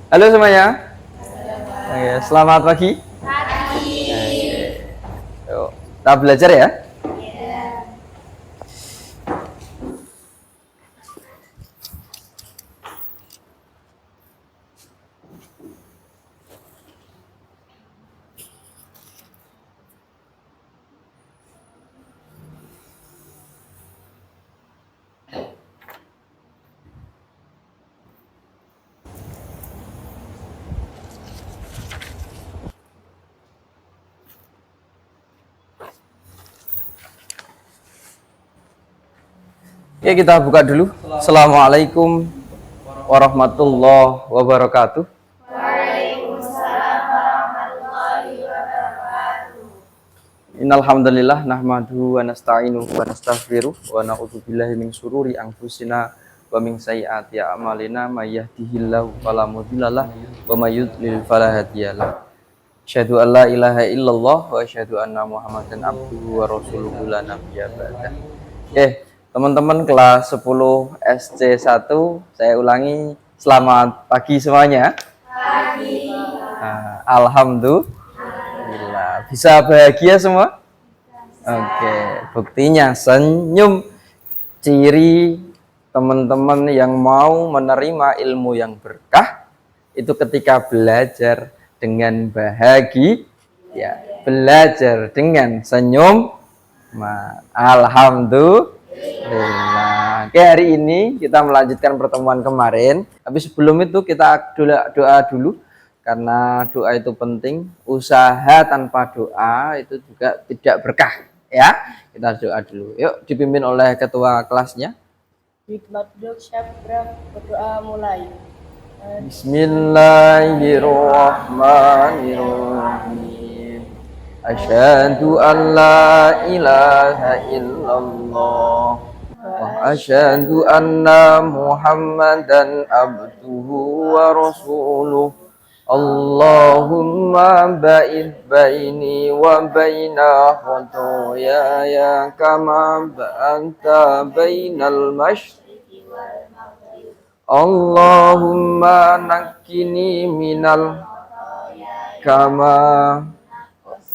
Halo semuanya. Oke, selamat pagi. Yuk, kita belajar ya. Oke, kita buka dulu. Assalamualaikum warahmatullahi wabarakatuh. Innal hamdalillah nahmaduhu wa nasta'inuhu wa nastaghfiruh wa na'udzu billahi min syururi anfusina wa min sayyiati a'malina may yahdihillahu fala mudhillalah wa may yudlil fala hadiyalah. Asyhadu an la ilaha illallah wa asyhadu anna Muhammadan abduhu wa rasuluhu la nabiyya ba'dah. Teman-teman kelas 10 SC1, saya ulangi, selamat pagi semuanya. Pagi. Alhamdulillah. Bisa bahagia semua? Oke, buktinya senyum ciri teman-teman yang mau menerima ilmu yang berkah itu ketika belajar dengan bahagia, ya, belajar dengan senyum. Alhamdulillah. Oke, hari ini kita melanjutkan pertemuan kemarin. Tapi sebelum itu kita doa dulu, karena doa itu penting. Usaha tanpa doa itu juga tidak berkah, ya. Kita doa dulu. Yuk, dipimpin oleh ketua kelasnya. Hikmatul Syabra, berdoa mulai. Bismillahirrahmanirrahim. Asyhadu an la ilaha illallah wa asyhadu anna Muhammadan abduhu wa rasuluh. Allahumma ba'id baini wa baina khotoyaya kama ba'anta bainal masyriqi wal maghrib. Allahumma nakkini minal kama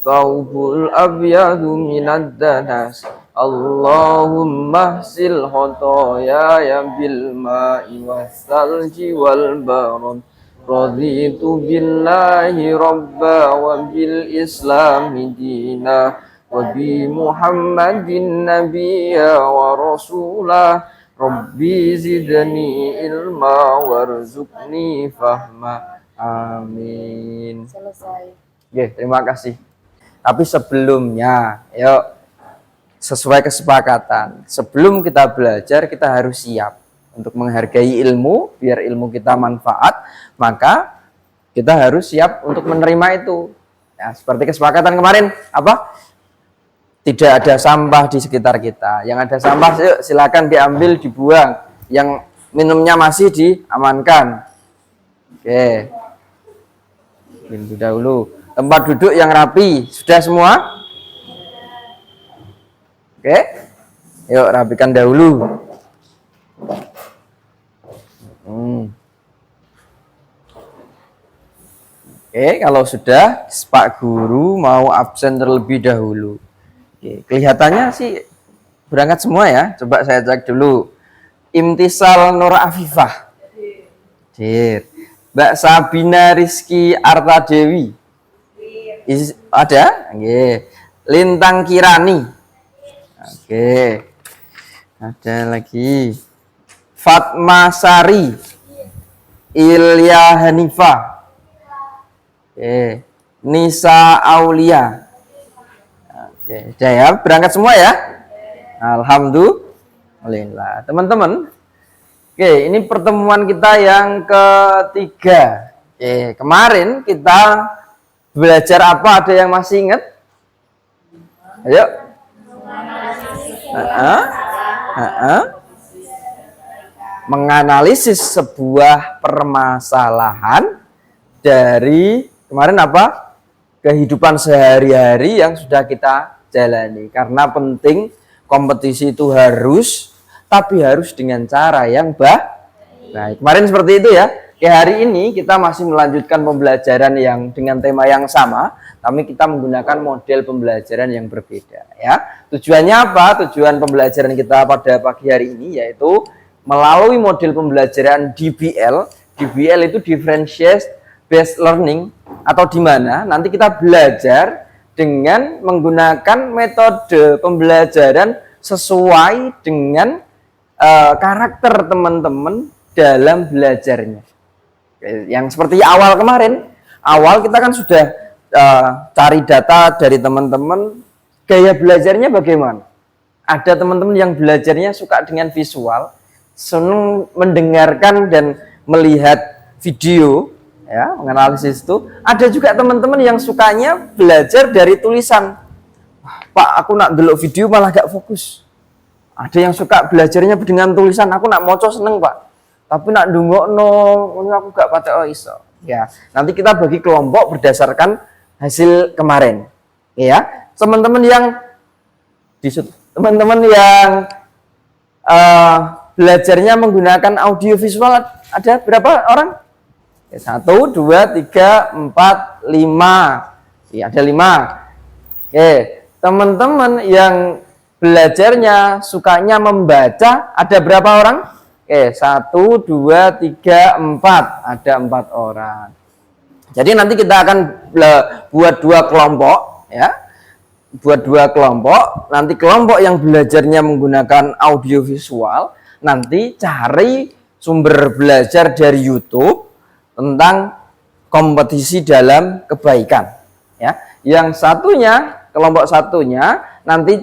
thawbul abyadu minad danas. Allahumma sil khotoyaya bil ma'i was salji wal barad. Raditu billahi rabba wa bil islami dina wa bi Muhammadin nabiyya wa rasulah. Rabbi zidni ilma warzuqni fahma. Amin. Selesai. Oke, terima kasih. Tapi sebelumnya, yuk, sesuai kesepakatan, sebelum kita belajar kita harus siap untuk menghargai ilmu, biar ilmu kita manfaat, maka kita harus siap untuk menerima itu. Ya, seperti kesepakatan kemarin, apa? Tidak ada sampah di sekitar kita. Yang ada sampah, yuk, silakan diambil, dibuang. Yang minumnya masih diamankan. Oke. Pintu dahulu. Tempat duduk yang rapi, sudah semua? Oke, yuk rapikan dahulu. Oke, kalau sudah, Pak Guru mau absen terlebih dahulu. Oke, kelihatannya sih berangkat semua ya. Coba saya cek dulu. Imtisal Nur Afifah. Mbak Sabina Rizky Arta Dewi. Ada? Oke. Lintang Kirani. Oke. Ada lagi. Fatma Sari. Ilya Hanifah. Oke. Nisa Aulia. Oke, sudah ya, berangkat semua ya. Alhamdulillah. Teman-teman. Oke, ini pertemuan kita yang ketiga. Oke, kemarin kita belajar apa? Ada yang masih ingat? Ayo. Menganalisis sebuah permasalahan dari kemarin apa? Kehidupan sehari-hari yang sudah kita jalani. Karena penting, kompetisi itu harus, tapi harus dengan cara yang baik. Kemarin seperti itu ya. Oke, hari ini kita masih melanjutkan pembelajaran yang dengan tema yang sama, tapi kita menggunakan model pembelajaran yang berbeda ya. Tujuannya apa? Tujuan pembelajaran kita pada pagi hari ini yaitu melalui model pembelajaran DBL. DBL itu Differentiate Based Learning, atau di mana nanti kita belajar dengan menggunakan metode pembelajaran sesuai dengan karakter teman-teman dalam belajarnya. Yang seperti awal kemarin, kita kan sudah cari data dari teman-teman, gaya belajarnya bagaimana. Ada teman-teman yang belajarnya suka dengan visual, senang mendengarkan dan melihat video, ya, menganalisis itu. Ada juga teman-teman yang sukanya belajar dari tulisan. Pak, aku nak delok video malah gak fokus. Ada yang suka belajarnya dengan tulisan, aku nak moco seneng Pak. Tapi nak ndungokno aku gak patek iso. Ya, nanti kita bagi kelompok berdasarkan hasil kemarin. Ya, teman-teman yang belajarnya menggunakan audio visual ada berapa orang? 1, 2, 3, 4, 5. Ya, ada 5. Oke, teman-teman yang belajarnya sukanya membaca ada berapa orang? 1, 2, 3, 4. Ada 4 orang. Jadi nanti kita akan buat 2 kelompok, ya. Buat 2 kelompok. Nanti kelompok yang belajarnya menggunakan audio visual, nanti cari sumber belajar dari YouTube tentang kompetisi dalam kebaikan, ya. Yang satunya, kelompok satunya, nanti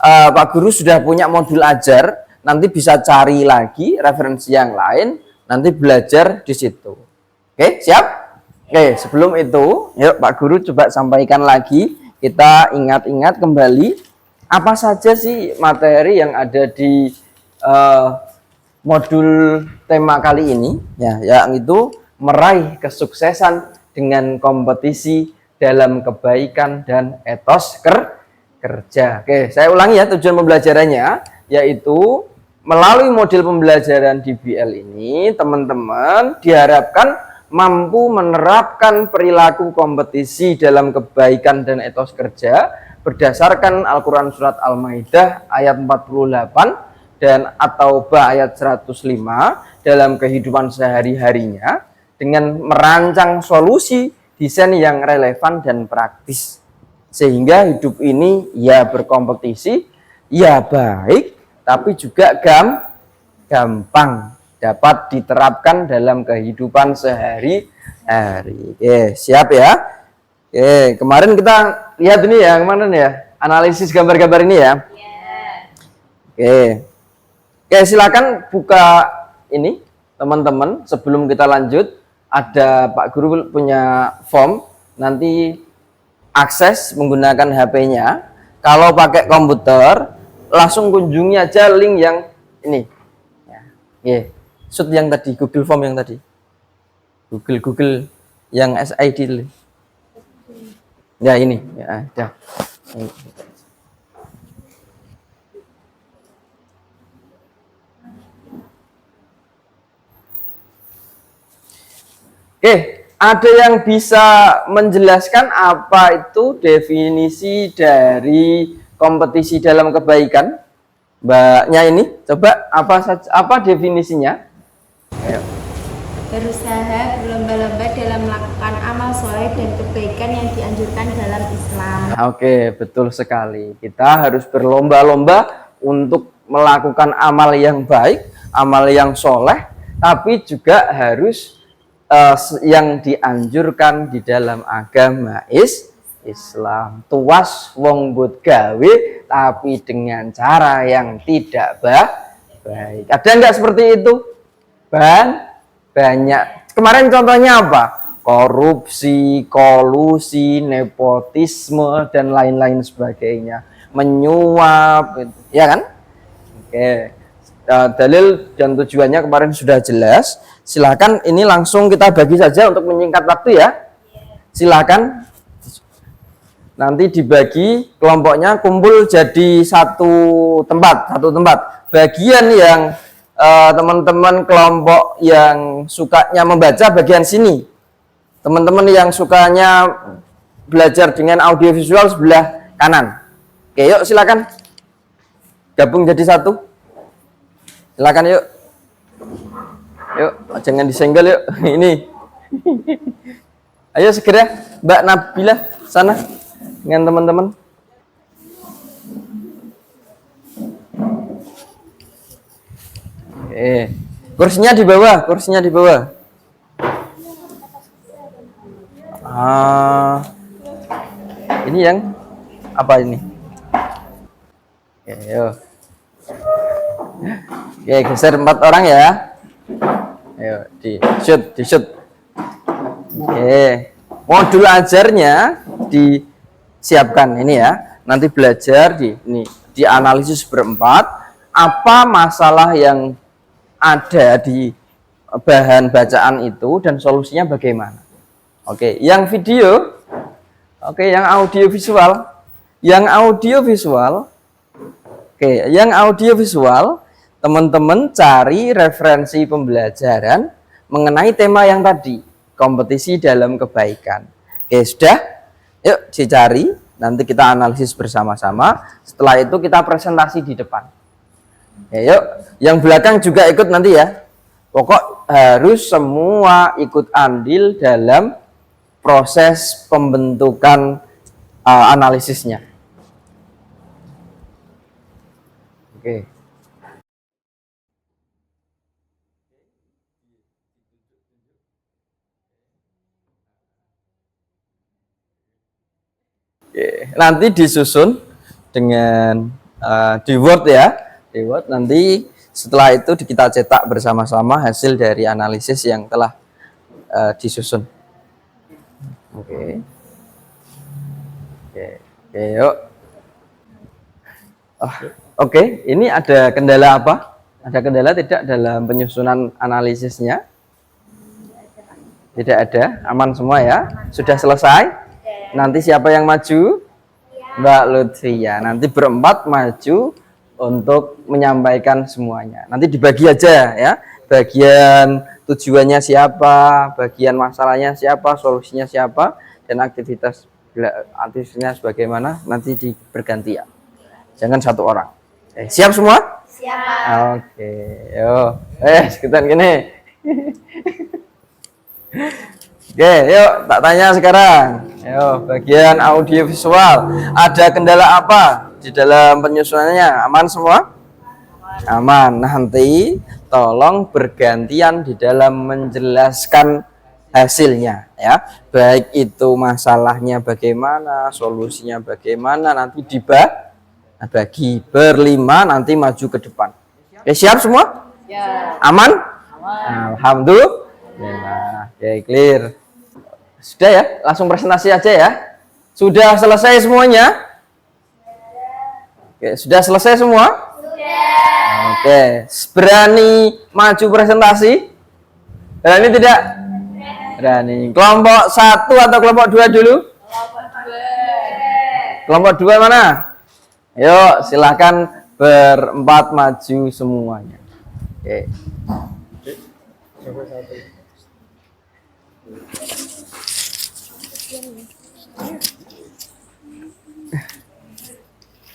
Pak Guru sudah punya modul ajar. Nanti bisa cari lagi referensi yang lain, nanti belajar di situ. Oke, siap? Oke, sebelum itu, yuk Pak Guru coba sampaikan lagi, kita ingat-ingat kembali, apa saja sih materi yang ada di modul tema kali ini, ya, yang itu meraih kesuksesan dengan kompetisi dalam kebaikan dan etos kerja. Oke, saya ulangi ya tujuan pembelajarannya, yaitu melalui model pembelajaran DBL ini, teman-teman diharapkan mampu menerapkan perilaku kompetisi dalam kebaikan dan etos kerja berdasarkan Al-Quran Surat Al-Maidah ayat 48 dan At-Taubah ayat 105 dalam kehidupan sehari-harinya dengan merancang solusi desain yang relevan dan praktis. Sehingga hidup ini ya berkompetisi, ya baik, tapi juga gampang dapat diterapkan dalam kehidupan sehari-hari. Oke, siap ya? Oke, kemarin kita lihat ini ya, kemarin ya, analisis gambar-gambar ini ya. Oke. Oke, silakan buka ini, teman-teman. Sebelum kita lanjut, ada Pak Guru punya form, nanti akses menggunakan HP-nya. Kalau pakai komputer, langsung kunjungi aja link yang ini. Ya, shoot yang tadi, Google Form yang tadi. Google yang SID. Ya ini, ya ada. Oke, ada yang bisa menjelaskan apa itu definisi dari kompetisi dalam kebaikan? Mbaknya ini, coba apa definisinya? Ayo. Berusaha berlomba-lomba dalam melakukan amal soleh dan kebaikan yang dianjurkan dalam Islam. Oke, betul sekali. Kita harus berlomba-lomba untuk melakukan amal yang baik, amal yang soleh, tapi juga harus yang dianjurkan di dalam agama Islam. Tuas wong but gawe tapi dengan cara yang tidak baik. Ada nggak seperti itu? Banyak. Kemarin contohnya apa? Korupsi, kolusi, nepotisme dan lain-lain sebagainya. Menyuap, ya kan? Oke. Dalil dan tujuannya kemarin sudah jelas. Silakan ini langsung kita bagi saja untuk menyingkat waktu ya. Silakan. Nanti dibagi kelompoknya kumpul jadi satu tempat. Bagian yang teman-teman kelompok yang sukanya membaca bagian sini. Teman-teman yang sukanya belajar dengan audiovisual sebelah kanan. Oke, yuk silakan gabung jadi satu. Silakan yuk. Yuk, jangan disenggol yuk. Ini. Ayo segera Mbak Nabila sana dengan teman-teman. Kursinya di bawah, kursinya di bawah. Ini yang apa ini? Oke, yuk. Oke, geser 4 orang ya. Ayo, di shoot. Oke. Modul ajarnya disiapkan ini ya. Nanti belajar di analisis berempat apa masalah yang ada di bahan bacaan itu dan solusinya bagaimana. Oke, yang video, oke, yang audiovisual, teman-teman cari referensi pembelajaran mengenai tema yang tadi, kompetisi dalam kebaikan. Oke, sudah? Yuk dicari, nanti kita analisis bersama-sama. Setelah itu kita presentasi di depan. Ya, yuk, yang belakang juga ikut nanti ya. Pokok harus semua ikut andil dalam proses pembentukan analisisnya. Oke. Nanti disusun dengan di Word ya, di Word. Nanti setelah itu kita cetak bersama-sama hasil dari analisis yang telah disusun. Oke, yuk. Oke, ini ada kendala apa? Ada kendala tidak dalam penyusunan analisisnya? Tidak ada, aman semua ya? Sudah selesai? Nanti siapa yang maju? Mbak Lutfia. Nanti berempat maju untuk menyampaikan semuanya. Nanti dibagi aja ya. Bagian tujuannya siapa, bagian masalahnya siapa, solusinya siapa, dan aktivitasnya sebagaimana nanti bergantian. Jangan satu orang. Siap semua? Siap. Oke, yuk. Sekitar gini. Oke, yuk tak tanya sekarang. Yuk, bagian audiovisual. Ada kendala apa di dalam penyusunannya? Aman semua? Aman. Nanti tolong bergantian di dalam menjelaskan hasilnya ya. Baik itu masalahnya bagaimana, solusinya bagaimana, nanti dibagi berlima, nanti maju ke depan. Siap semua? Ya. Aman? Alhamdulillah. Oke, clear. Sudah ya, langsung presentasi aja ya. Sudah selesai semuanya? Oke, sudah selesai semua? Oke, berani maju presentasi? Berani tidak? Berani. Kelompok 1 atau kelompok 2 dulu? Kelompok 2 mana? Yuk, silakan berempat maju semuanya. Oke.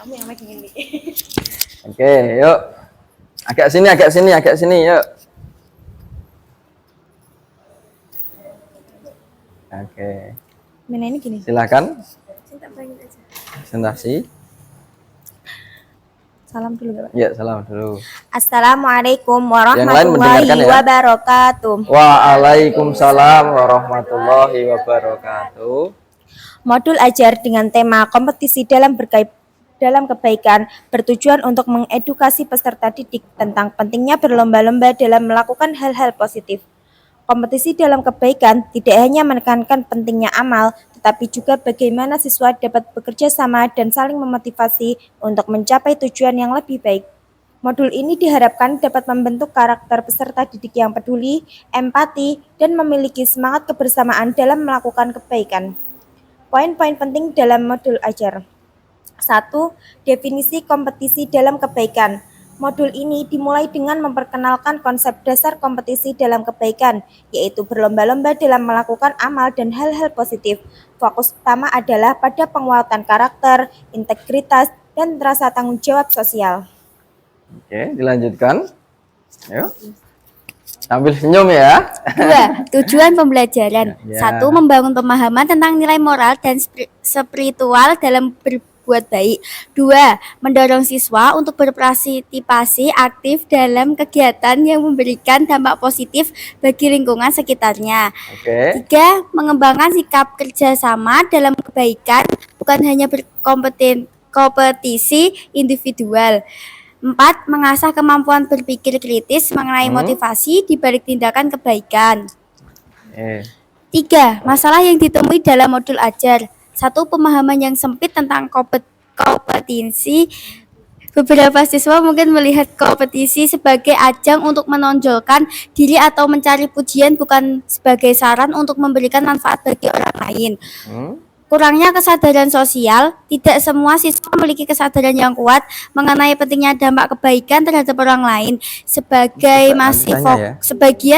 Kamu yang makin ini. Oke, yuk. Agak sini, yuk. Oke. Mana ini gini. Silakan. Presentasi. Salam dulu, Bapak. Ya, salam dulu. Assalamualaikum Yang lain mendengarkan warahmatullahi ya. wabarakatuh. Waalaikumsalam warahmatullahi wabarakatuh. Modul ajar dengan tema kompetisi dalam kebaikan bertujuan untuk mengedukasi peserta didik tentang pentingnya berlomba-lomba dalam melakukan hal-hal positif. Kompetisi dalam kebaikan tidak hanya menekankan pentingnya amal, tetapi juga bagaimana siswa dapat bekerja sama dan saling memotivasi untuk mencapai tujuan yang lebih baik. Modul ini diharapkan dapat membentuk karakter peserta didik yang peduli, empati, dan memiliki semangat kebersamaan dalam melakukan kebaikan. Poin-poin penting dalam modul ajar. 1. Definisi kompetisi dalam kebaikan. Modul ini dimulai dengan memperkenalkan konsep dasar kompetisi dalam kebaikan, yaitu berlomba-lomba dalam melakukan amal dan hal-hal positif. Fokus utama adalah pada penguatan karakter, integritas, dan rasa tanggung jawab sosial. Oke, dilanjutkan. Yuk. Sambil senyum ya. 2. Tujuan pembelajaran. Ya. 1. Membangun pemahaman tentang nilai moral dan spiritual dalam berbuat baik. 2. Mendorong siswa untuk berpartisipasi aktif dalam kegiatan yang memberikan dampak positif bagi lingkungan sekitarnya. Oke. 3. Mengembangkan sikap kerjasama dalam kebaikan, bukan hanya berkompetisi individual. 4. Mengasah kemampuan berpikir kritis mengenai motivasi di balik tindakan kebaikan. 3. Masalah yang ditemui dalam modul ajar. 1. Pemahaman yang sempit tentang kompetisi. Beberapa siswa mungkin melihat kompetisi sebagai ajang untuk menonjolkan diri atau mencari pujian, bukan sebagai saran untuk memberikan manfaat bagi orang lain. Kurangnya kesadaran sosial. Tidak semua siswa memiliki kesadaran yang kuat mengenai pentingnya dampak kebaikan terhadap orang lain. Sebagian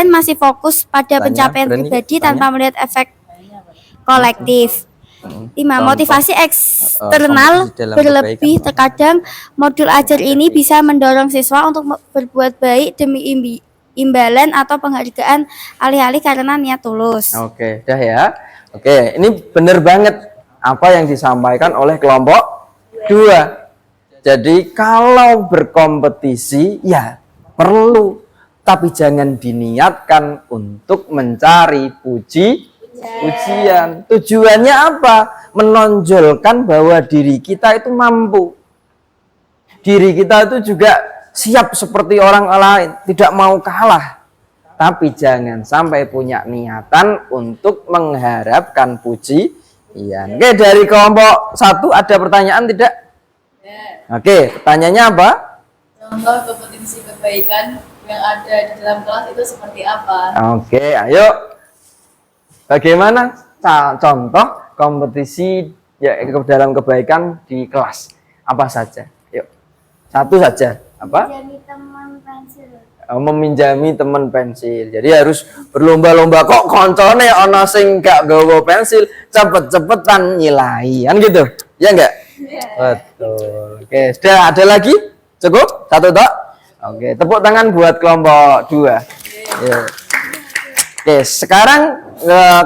masih fokus pada pencapaian pribadi tanpa melihat efek kolektif. 5. Motivasi eksternal berlebih. Terkadang modul ajar ini bisa mendorong siswa untuk berbuat baik demi imbalan atau penghargaan, alih-alih karena niat tulus. Oke, dah ya. Oke, ini benar banget apa yang disampaikan oleh kelompok 2. Jadi kalau berkompetisi ya perlu, tapi jangan diniatkan untuk mencari pujian. Tujuannya apa? Menonjolkan bahwa diri kita itu mampu. Diri kita itu juga siap seperti orang lain, tidak mau kalah. Tapi jangan sampai punya niatan untuk mengharapkan pujian. Oke, dari kelompok 1 ada pertanyaan tidak? Oke, pertanyaannya apa? Contoh kompetisi kebaikan yang ada di dalam kelas itu seperti apa? Oke, ayo. Bagaimana contoh kompetisi ya dalam kebaikan di kelas? Apa saja? Yuk. Satu saja. Apa? Meminjami teman pensil. Jadi harus berlomba-lomba. Kok koncone ana sing gak nggawa pensil, cepet-cepetan nyilai. Kan gitu. Ya enggak? Betul. Oke, sudah ada lagi? Cukup? Satu tok? Oke, tepuk tangan buat kelompok 2. Oke, sekarang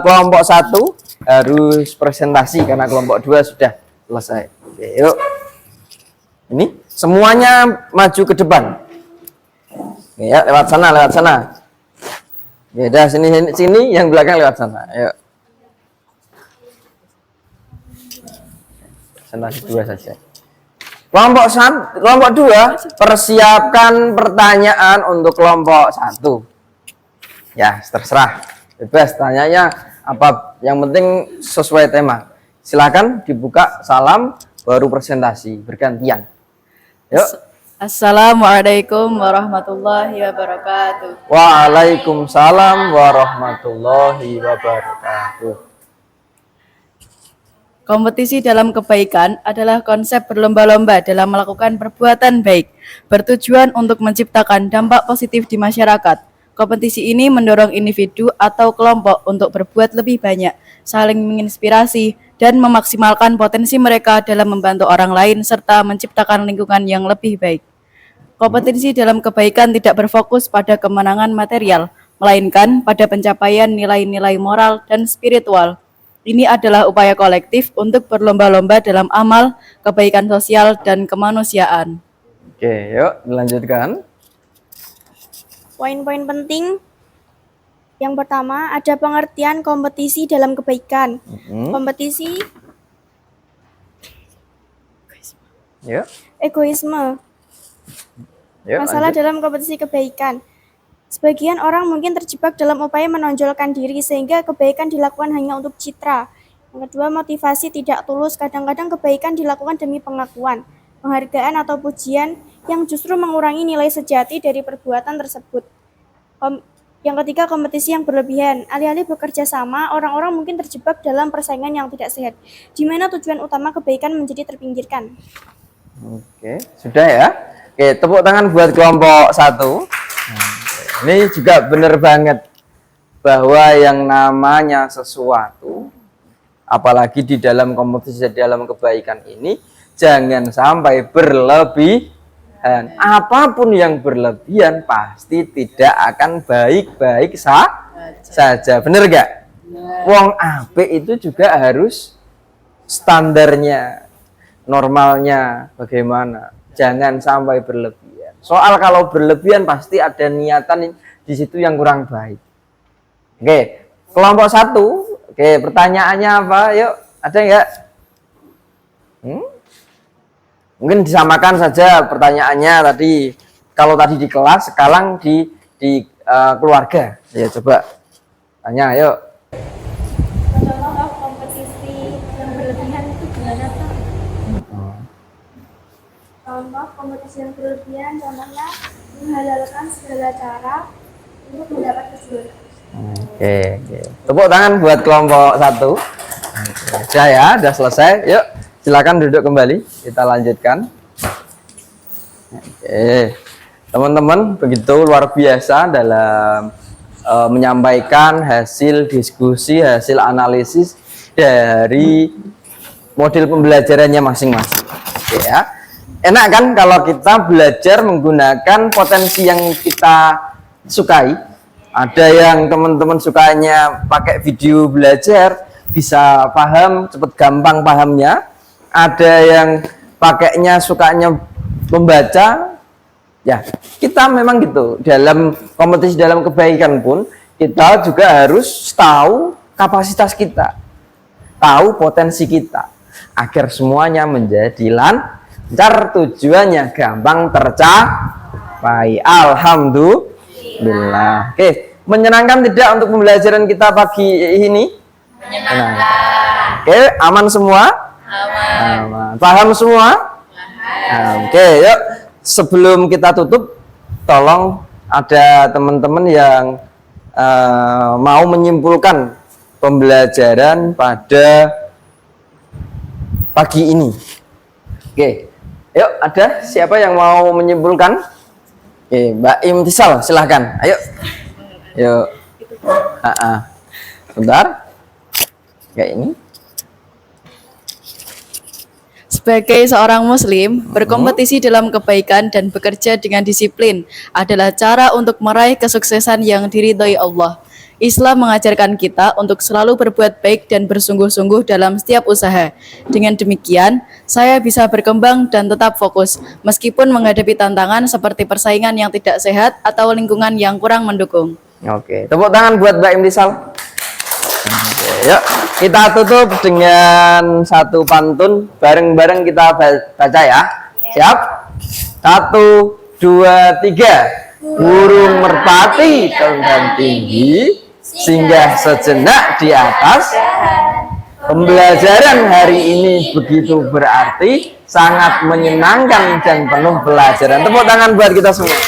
kelompok 1 harus presentasi karena kelompok 2 sudah selesai. Oke, yuk. Ini semuanya maju ke depan. Ya, lewat sana. Beda sini yang belakang lewat sana. Ayo. Presentasi 2 saja. Kelompok 2 persiapkan pertanyaan untuk kelompok 1. Ya, terserah. Bebas tanyanya apa, yang penting sesuai tema. Silakan dibuka salam baru presentasi bergantian. Yuk. Assalamualaikum warahmatullahi wabarakatuh. Waalaikumsalam warahmatullahi wabarakatuh. Kompetisi dalam kebaikan adalah konsep berlomba-lomba dalam melakukan perbuatan baik, bertujuan untuk menciptakan dampak positif di masyarakat. Kompetisi ini mendorong individu atau kelompok untuk berbuat lebih banyak, saling menginspirasi, dan memaksimalkan potensi mereka dalam membantu orang lain serta menciptakan lingkungan yang lebih baik. Kompetisi dalam kebaikan tidak berfokus pada kemenangan material, melainkan pada pencapaian nilai-nilai moral dan spiritual. Ini adalah upaya kolektif untuk berlomba-lomba dalam amal, kebaikan sosial, dan kemanusiaan. Oke, yuk dilanjutkan. Poin-poin penting. Yang pertama, ada pengertian kompetisi dalam kebaikan. Kompetisi Yuk. egoisme. Yuk, Masalah lanjut. dalam kompetisi kebaikan. Sebagian orang mungkin terjebak dalam upaya menonjolkan diri sehingga kebaikan dilakukan hanya untuk citra. Yang kedua, motivasi tidak tulus. Kadang-kadang kebaikan dilakukan demi pengakuan, penghargaan atau pujian yang justru mengurangi nilai sejati dari perbuatan tersebut. Yang ketiga, kompetisi yang berlebihan. Alih-alih bekerja sama, orang-orang mungkin terjebak dalam persaingan yang tidak sehat, di mana tujuan utama kebaikan menjadi terpinggirkan. Oke, sudah ya. Oke, tepuk tangan buat kelompok 1. Ini juga benar banget bahwa yang namanya sesuatu, apalagi di dalam kompetisi dalam kebaikan ini, jangan sampai berlebihan. Apapun yang berlebihan pasti tidak akan baik-baik saja. Bener gak? Wong apik itu juga harus standarnya, normalnya bagaimana. Jangan sampai berlebihan. Soal kalau berlebihan pasti ada niatan di situ yang kurang baik. Oke, kelompok 1. Oke, pertanyaannya apa? Yuk, ada nggak? Mungkin disamakan saja pertanyaannya tadi. Kalau tadi di kelas, sekarang di keluarga. Ya, coba tanya, yuk. Contoh kompetisi yang berlebihan itu gimana, Pak? Contoh kompetisi yang berlebihan, contohnya menghalalkan segala cara untuk mendapat kejuaraan. Oke. Tepuk tangan buat kelompok 1. Sudah ya, sudah selesai. Yuk, silakan duduk kembali. Kita lanjutkan. Oke. Teman-teman, begitu luar biasa dalam menyampaikan hasil diskusi, hasil analisis dari model pembelajarannya masing-masing. Oke ya. Enak kan kalau kita belajar menggunakan potensi yang kita sukai. Ada yang teman-teman sukanya pakai video belajar, bisa paham, cepet gampang pahamnya. Ada yang pakainya sukanya membaca. Ya, kita memang gitu. Dalam kompetisi dalam kebaikan pun kita juga harus tahu kapasitas kita, tahu potensi kita, agar semuanya menjadi lancar, tujuannya gampang tercapai. Alhamdulillah. Oke, menyenangkan tidak untuk pembelajaran kita pagi ini? Menyenangkan. Oke, aman semua? Aman. Paham semua? Oke, yuk. Sebelum kita tutup, tolong ada teman-teman yang mau menyimpulkan pembelajaran pada pagi ini. Oke, yuk, ada siapa yang mau menyimpulkan? Oke, Mbak Imtisal, silahkan. Ayo, yuk. Bentar. Kayak ini. Sebagai seorang muslim, berkompetisi dalam kebaikan dan bekerja dengan disiplin adalah cara untuk meraih kesuksesan yang diridhoi Allah. Islam mengajarkan kita untuk selalu berbuat baik dan bersungguh-sungguh dalam setiap usaha. Dengan demikian, saya bisa berkembang dan tetap fokus, meskipun menghadapi tantangan seperti persaingan yang tidak sehat atau lingkungan yang kurang mendukung. Oke, tepuk tangan buat Mbak Imtisal. Yuk, kita tutup dengan satu pantun. Bareng-bareng kita baca ya. Siap? 1, 2, 3. Burung merpati terbang tinggi, singgah sejenak di atas. Pembelajaran hari ini begitu berarti, sangat menyenangkan dan penuh pelajaran. Tepuk tangan buat kita semua.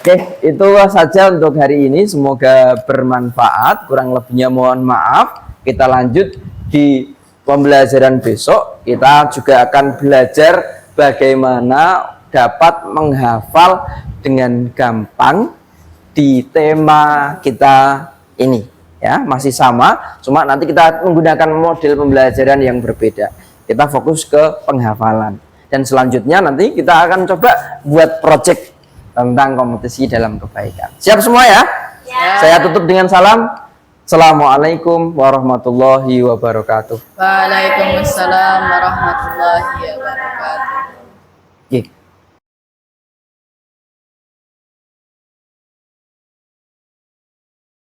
Oke, itu saja untuk hari ini. Semoga bermanfaat. Kurang lebihnya mohon maaf. Kita lanjut di pembelajaran besok. Kita juga akan belajar bagaimana dapat menghafal dengan gampang di tema kita ini. Ya, masih sama, cuma nanti kita menggunakan model pembelajaran yang berbeda. Kita fokus ke penghafalan. Dan selanjutnya nanti kita akan coba buat project tentang kompetisi dalam kebaikan. Siap semua ya? Saya tutup dengan salam. Assalamualaikum warahmatullahi wabarakatuh. Waalaikumsalam warahmatullahi wabarakatuh.